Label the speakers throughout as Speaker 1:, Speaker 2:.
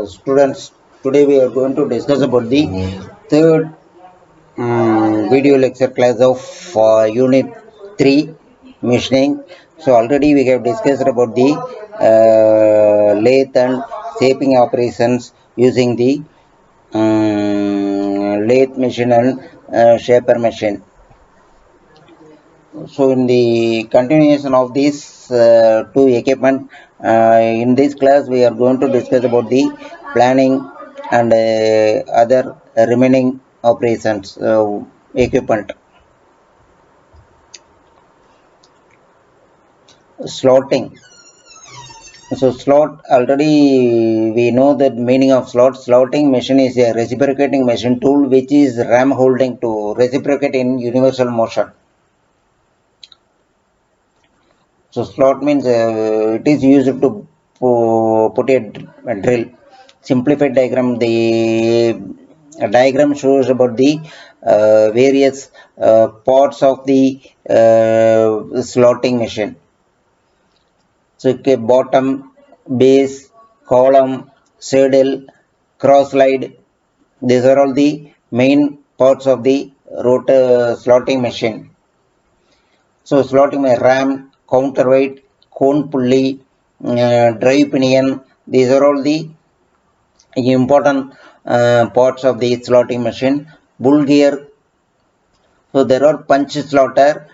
Speaker 1: Students, today we are going to discuss about the third video lecture class of unit 3 machining. So already we have discussed about the lathe and shaping operations using the lathe machine and shaper machine. So in the continuation of these two equipment, in this class we are going to discuss about the planning and other remaining operations equipment. Slotting. So slot, already we know that meaning of slot. Slotting machine is a reciprocating machine tool which is ram holding to reciprocate in universal motion. So slot means it is used to put a drill. Simplified diagram. The diagram shows about the various parts of the slotting machine. So okay, bottom, base, column, saddle, cross slide. These are all the main parts of the rotor slotting machine. So slotting my ram, counterweight, cone pulley, drive pinion. These are all the important parts of the slotting machine. Bull gear. So there are punch slotter,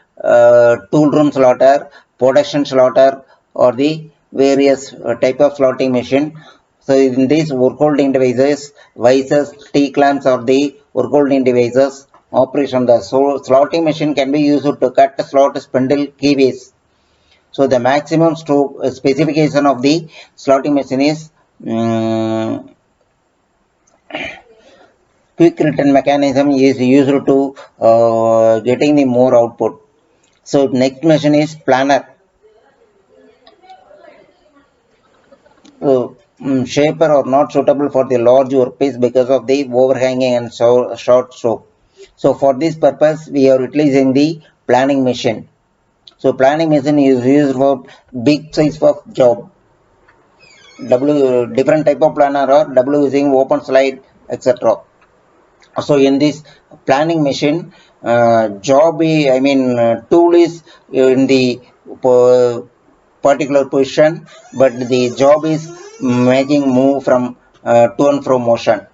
Speaker 1: tool room slotter, production slotter, or the various type of slotting machine. So in these work holding devices, visors, T clamps are the work holding devices. Operation. The slotting machine can be used to cut slot spindle keyways. So the maximum stroke specification of the slotting machine is quick return mechanism is used to getting the more output. So next machine is planner. Shaper are not suitable for the large workpiece because of the overhanging and short stroke. So for this purpose, we are utilizing the planning machine. So planning machine is used for big size of job. Different type of planner or using open slide, etc. So in this planning machine, tool is in the particular position, but the job is making move from to and fro motion.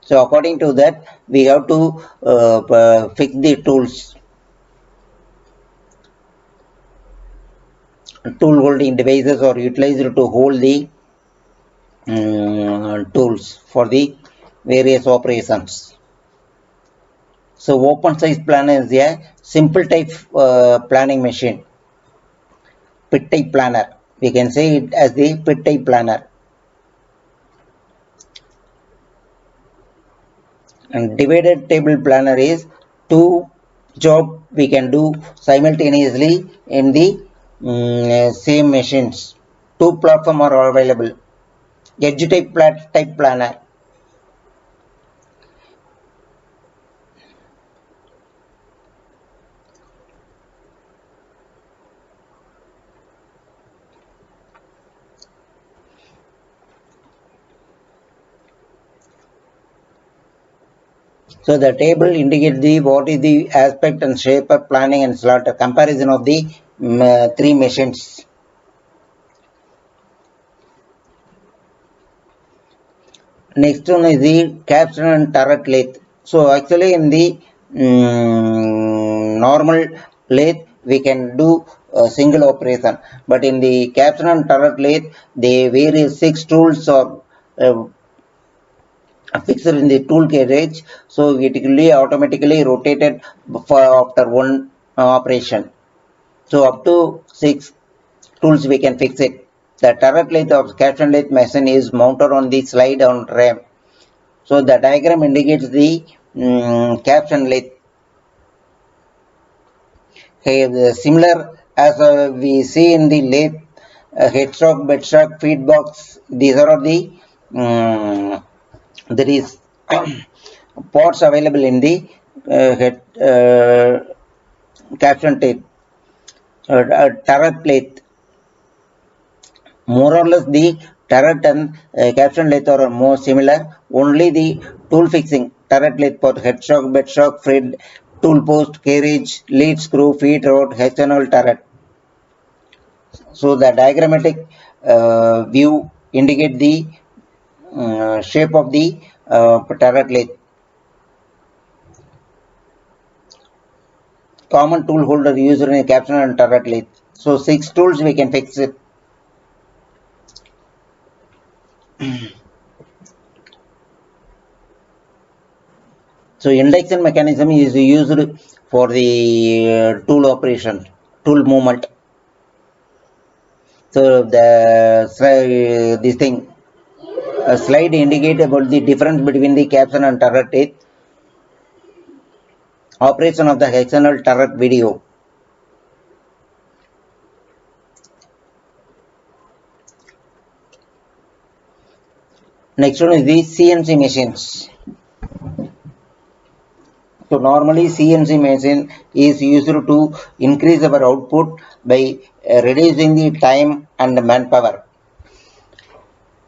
Speaker 1: So according to that, we have to fix the tools. Tool holding devices are utilized to hold the tools for the various operations. So open size planner is a simple type planning machine. Pit type planner. We can say it as the pit type planner. And divided table planner is two job we can do simultaneously in the same machines. Two platform are available. Edge type planner. So the table indicates the what is the aspect and shape of planning and slot comparison of the three machines. Next one is the capstan and turret lathe. So actually in the normal lathe we can do a single operation, but in the capstan and turret lathe the various 6 tools are fixed in the tool carriage, so it will be automatically rotated for after one operation. So up to 6 tools we can fix it. The turret lathe of capstan lathe machine is mounted on the slide on ram. So the diagram indicates the capstan lathe. Similar as we see in the lathe, headstock, bedstock, feed box. These are the mm, there is pots available in the head caption tape, turret plate. More or less, the turret and caption lathe are more similar. Only the tool fixing, turret lathe for head shock, bed shock, thread, tool post, carriage, lead screw, feet rod, external turret. So the diagrammatic view indicate the shape of the turret lathe. Common tool holder used in a caption and turret lathe. So 6 tools we can fix it. So induction mechanism is used for the tool operation, tool movement. So this thing a slide indicate about the difference between the caption and turret teeth. Operation of the external turret video. Next one is the CNC machines. So normally CNC machine is used to increase our output by reducing the time and manpower.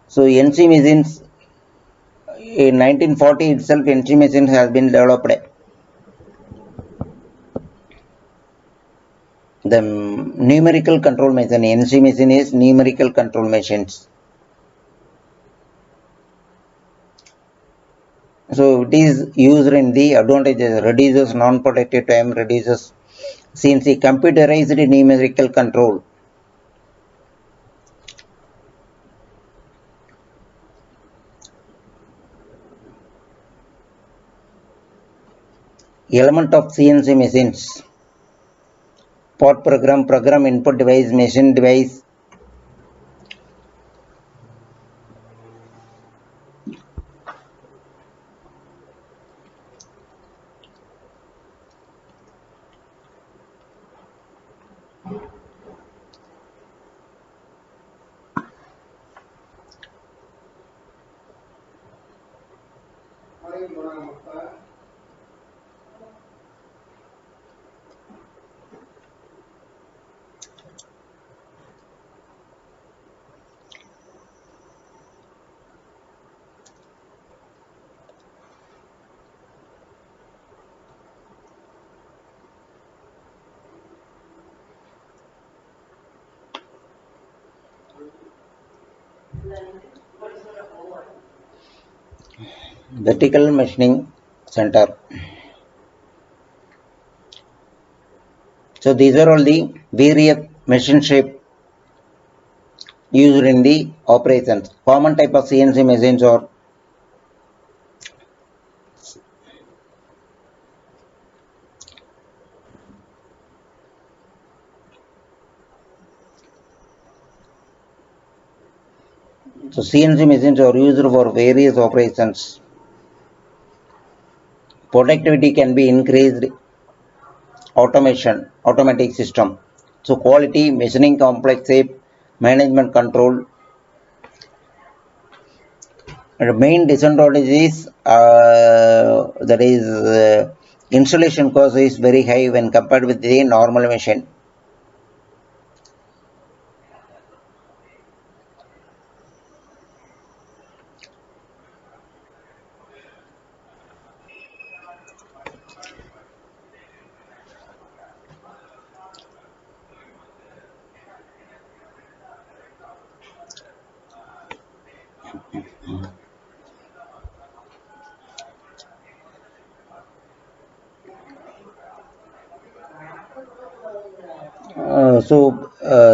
Speaker 1: So NC machines in 1940 itself, NC machines has been developed. The numerical control machine, NC machine is numerical control machines. So it is used in the advantages, reduces non-productive time, reduces CNC computerized numerical control. Element of CNC machines. Part program, program input device, machine device. Vertical machining center. So these are all the various machine shape used in the operations. Common type of CNC machines are so CNC machines are used for various operations. Productivity can be increased, automation, automatic system. So quality, machining complex shape, management control. And the main disadvantage is that is installation cost is very high when compared with the normal machine.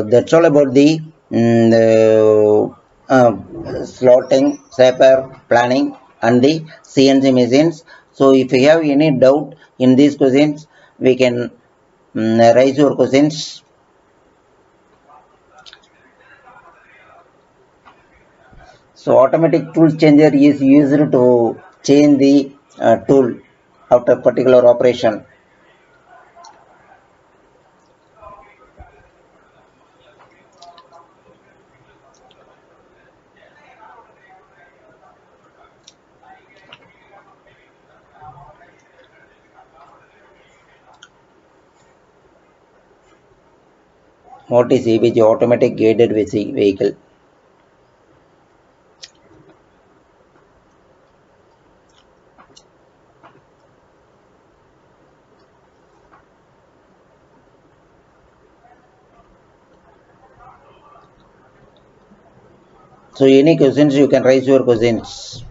Speaker 1: That's all about the slotting, saper, planning, and the CNC machines. So if you have any doubt in these questions, we can raise your questions. So automatic tool changer is used to change the tool after particular operation. What is ABG? Automatic guided vehicle. So any questions you can raise your questions.